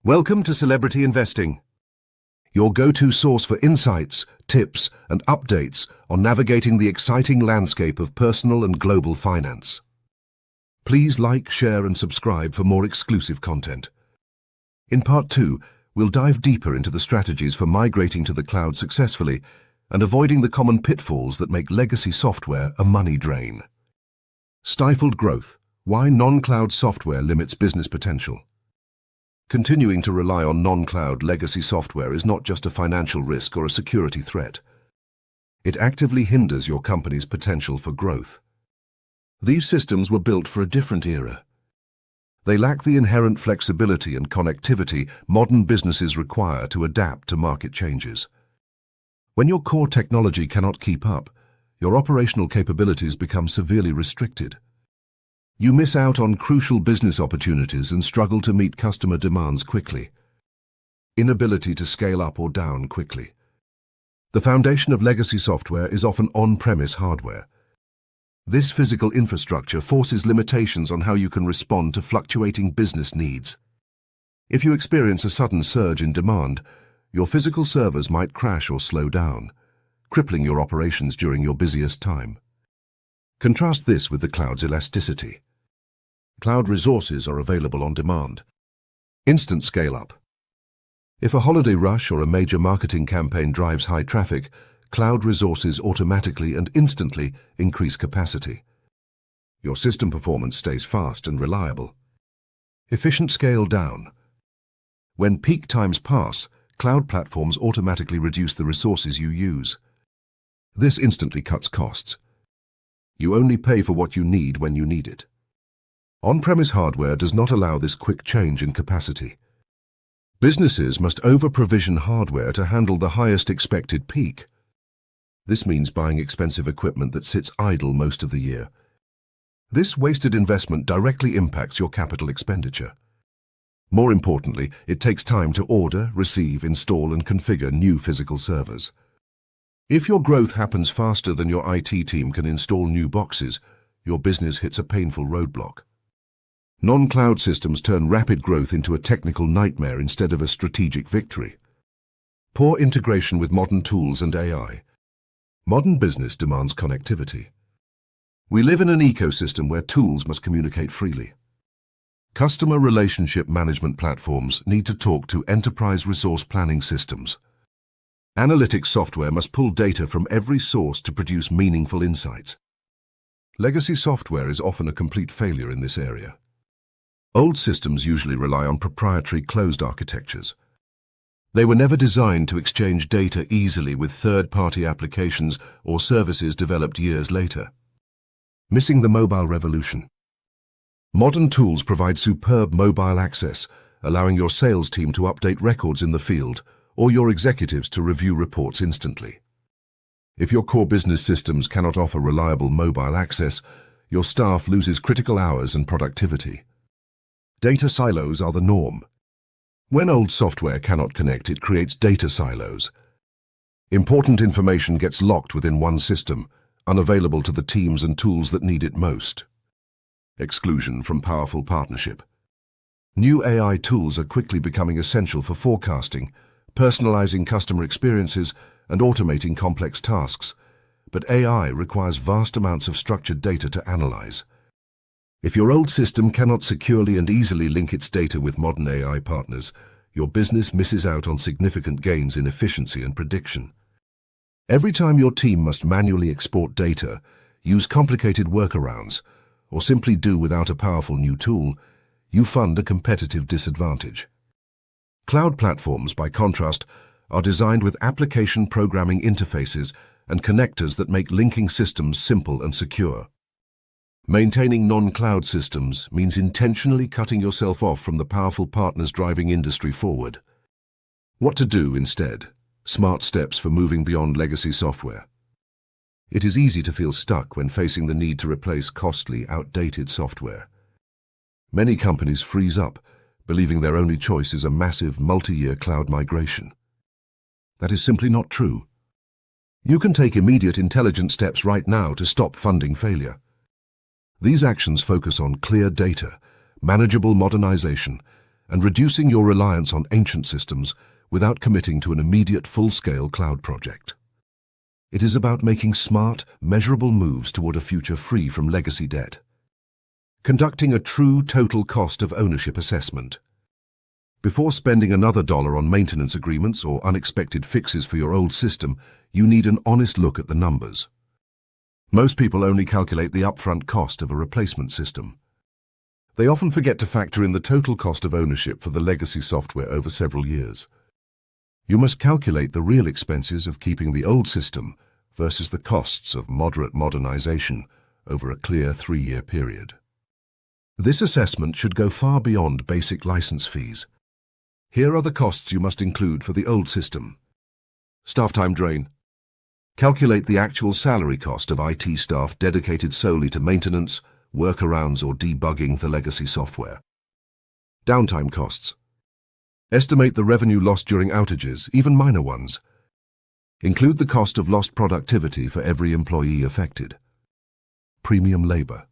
Welcome to Celebrity Investing, your go-to source for insights, tips, and updates on navigating the exciting landscape of personal and global finance. Please like, share, and subscribe for more exclusive content. In Part 2, we'll dive deeper into the strategies for migrating to the cloud successfully and avoiding the common pitfalls that make legacy software a money drain. Stifled growth: why non-cloud software limits business potential. Continuing to rely on non-cloud legacy software is not just a financial risk or a security threat. It actively hinders your company's potential for growth. These systems were built for a different era. They lack the inherent flexibility and connectivity modern businesses require to adapt to market changes. When your core technology cannot keep up, your operational capabilities become severely restricted. You miss out on crucial business opportunities and struggle to meet customer demands quickly. Inability to scale up or down quickly. The foundation of legacy software is often on-premise hardware. This physical infrastructure forces limitations on how you can respond to fluctuating business needs. If you experience a sudden surge in demand, your physical servers might crash or slow down, crippling your operations during your busiest time. Contrast this with the cloud's elasticity. Cloud resources are available on demand. Instant scale-up. If a holiday rush or a major marketing campaign drives high traffic, cloud resources automatically and instantly increase capacity. Your system performance stays fast and reliable. Efficient scale down. When peak times pass, cloud platforms automatically reduce the resources you use. This instantly cuts costs. You only pay for what you need when you need it. On-premise hardware does not allow this quick change in capacity. Businesses must over-provision hardware to handle the highest expected peak. This means buying expensive equipment that sits idle most of the year. This wasted investment directly impacts your capital expenditure. More importantly, it takes time to order, receive, install, and configure new physical servers. If your growth happens faster than your IT team can install new boxes, your business hits a painful roadblock. Non-cloud systems turn rapid growth into a technical nightmare instead of a strategic victory. Poor integration with modern tools and AI. Modern business demands connectivity. We live in an ecosystem where tools must communicate freely. Customer relationship management platforms need to talk to enterprise resource planning systems. Analytics software must pull data from every source to produce meaningful insights. Legacy software is often a complete failure in this area. Old systems usually rely on proprietary closed architectures. They were never designed to exchange data easily with third-party applications or services developed years later. Missing the mobile revolution. Modern tools provide superb mobile access, allowing your sales team to update records in the field or your executives to review reports instantly. If your core business systems cannot offer reliable mobile access, your staff loses critical hours and productivity. Data silos are the norm. When old software cannot connect, it creates data silos. Important information gets locked within one system, unavailable to the teams and tools that need it most. Exclusion from powerful partnership. New AI tools are quickly becoming essential for forecasting, personalizing customer experiences, and automating complex tasks, but AI requires vast amounts of structured data to analyze. If your old system cannot securely and easily link its data with modern AI partners, your business misses out on significant gains in efficiency and prediction. Every time your team must manually export data, use complicated workarounds, or simply do without a powerful new tool, you fund a competitive disadvantage. Cloud platforms, by contrast, are designed with application programming interfaces and connectors that make linking systems simple and secure. Maintaining non-cloud systems means intentionally cutting yourself off from the powerful partners driving industry forward. What to do instead? Smart steps for moving beyond legacy software. It is easy to feel stuck when facing the need to replace costly, outdated software. Many companies freeze up, believing their only choice is a massive multi-year cloud migration. That is simply not true. You can take immediate intelligent steps right now to stop funding failure. These actions focus on clear data, manageable modernization, and reducing your reliance on ancient systems without committing to an immediate full-scale cloud project. It is about making smart, measurable moves toward a future free from legacy debt. Conducting a true total cost of ownership assessment. Before spending another dollar on maintenance agreements or unexpected fixes for your old system, you need an honest look at the numbers. Most people only calculate the upfront cost of a replacement system. They often forget to factor in the total cost of ownership for the legacy software over several years. You must calculate the real expenses of keeping the old system versus the costs of moderate modernization over a clear 3-year period. This assessment should go far beyond basic license fees. Here are the costs you must include for the old system. Staff time drain. Calculate the actual salary cost of IT staff dedicated solely to maintenance, workarounds, or debugging the legacy software. Downtime costs. Estimate the revenue lost during outages, even minor ones. Include the cost of lost productivity for every employee affected. Premium labor.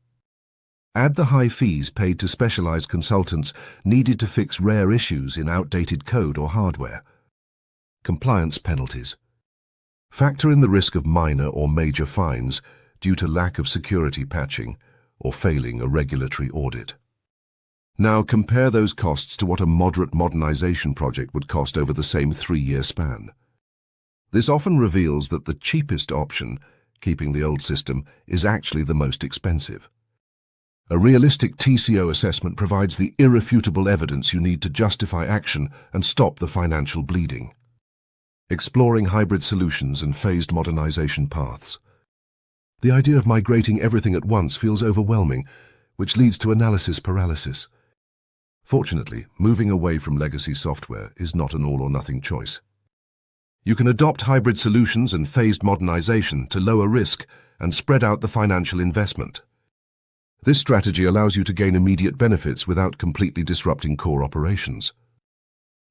Add the high fees paid to specialized consultants needed to fix rare issues in outdated code or hardware. Compliance penalties. Factor in the risk of minor or major fines due to lack of security patching or failing a regulatory audit. Now compare those costs to what a moderate modernization project would cost over the same 3-year span. This often reveals that the cheapest option, keeping the old system, is actually the most expensive. A realistic TCO assessment provides the irrefutable evidence you need to justify action and stop the financial bleeding. Exploring hybrid solutions and phased modernization paths. The idea of migrating everything at once feels overwhelming, which leads to analysis paralysis. Fortunately, moving away from legacy software is not an all-or-nothing choice. You can adopt hybrid solutions and phased modernization to lower risk and spread out the financial investment. This strategy allows you to gain immediate benefits without completely disrupting core operations.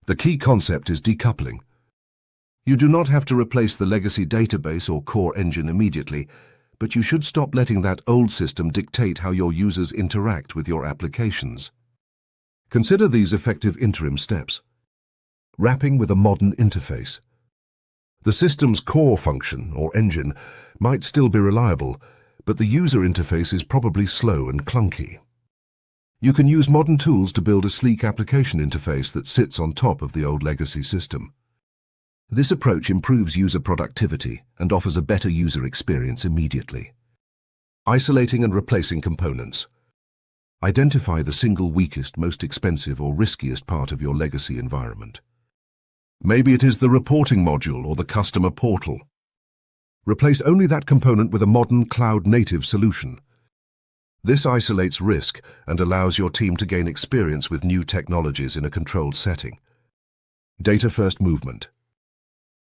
The key concept is decoupling. You do not have to replace the legacy database or core engine immediately, but you should stop letting that old system dictate how your users interact with your applications. Consider these effective interim steps. Wrapping with a modern interface. The system's core function, or engine, might still be reliable, but the user interface is probably slow and clunky. You can use modern tools to build a sleek application interface that sits on top of the old legacy system. This approach improves user productivity and offers a better user experience immediately. Isolating and replacing components. Identify the single weakest, most expensive, or riskiest part of your legacy environment. Maybe it is the reporting module or the customer portal. Replace only that component with a modern cloud-native solution. This isolates risk and allows your team to gain experience with new technologies in a controlled setting. Data-first movement.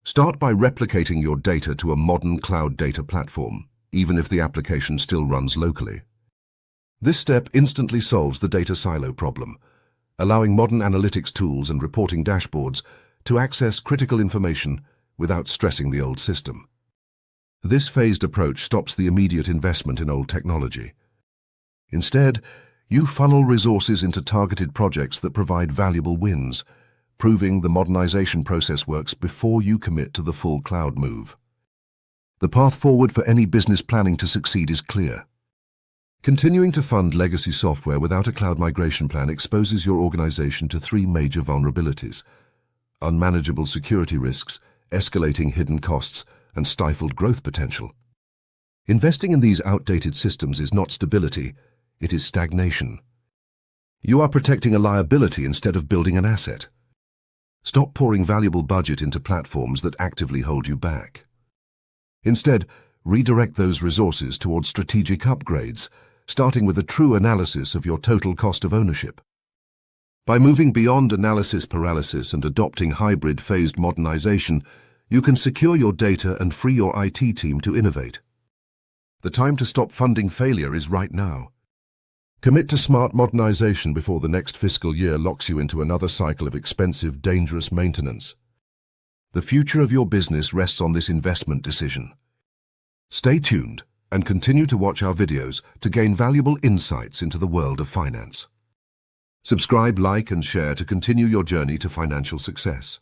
Start by replicating your data to a modern cloud data platform, even if the application still runs locally. This step instantly solves the data silo problem, allowing modern analytics tools and reporting dashboards to access critical information without stressing the old system. This phased approach stops the immediate investment in old technology. Instead, you funnel resources into targeted projects that provide valuable wins, proving the modernization process works before you commit to the full cloud move. The path forward for any business planning to succeed is clear. Continuing to fund legacy software without a cloud migration plan exposes your organization to 3 major vulnerabilities: unmanageable security risks, escalating hidden costs, and stifled growth potential. Investing in these outdated systems is not stability, it is stagnation. You are protecting a liability instead of building an asset. Stop pouring valuable budget into platforms that actively hold you back. Instead, redirect those resources towards strategic upgrades, starting with a true analysis of your total cost of ownership. By moving beyond analysis paralysis and adopting hybrid phased modernization, you can secure your data and free your IT team to innovate. The time to stop funding failure is right now. Commit to smart modernization before the next fiscal year locks you into another cycle of expensive, dangerous maintenance. The future of your business rests on this investment decision. Stay tuned and continue to watch our videos to gain valuable insights into the world of finance. Subscribe, like, and share to continue your journey to financial success.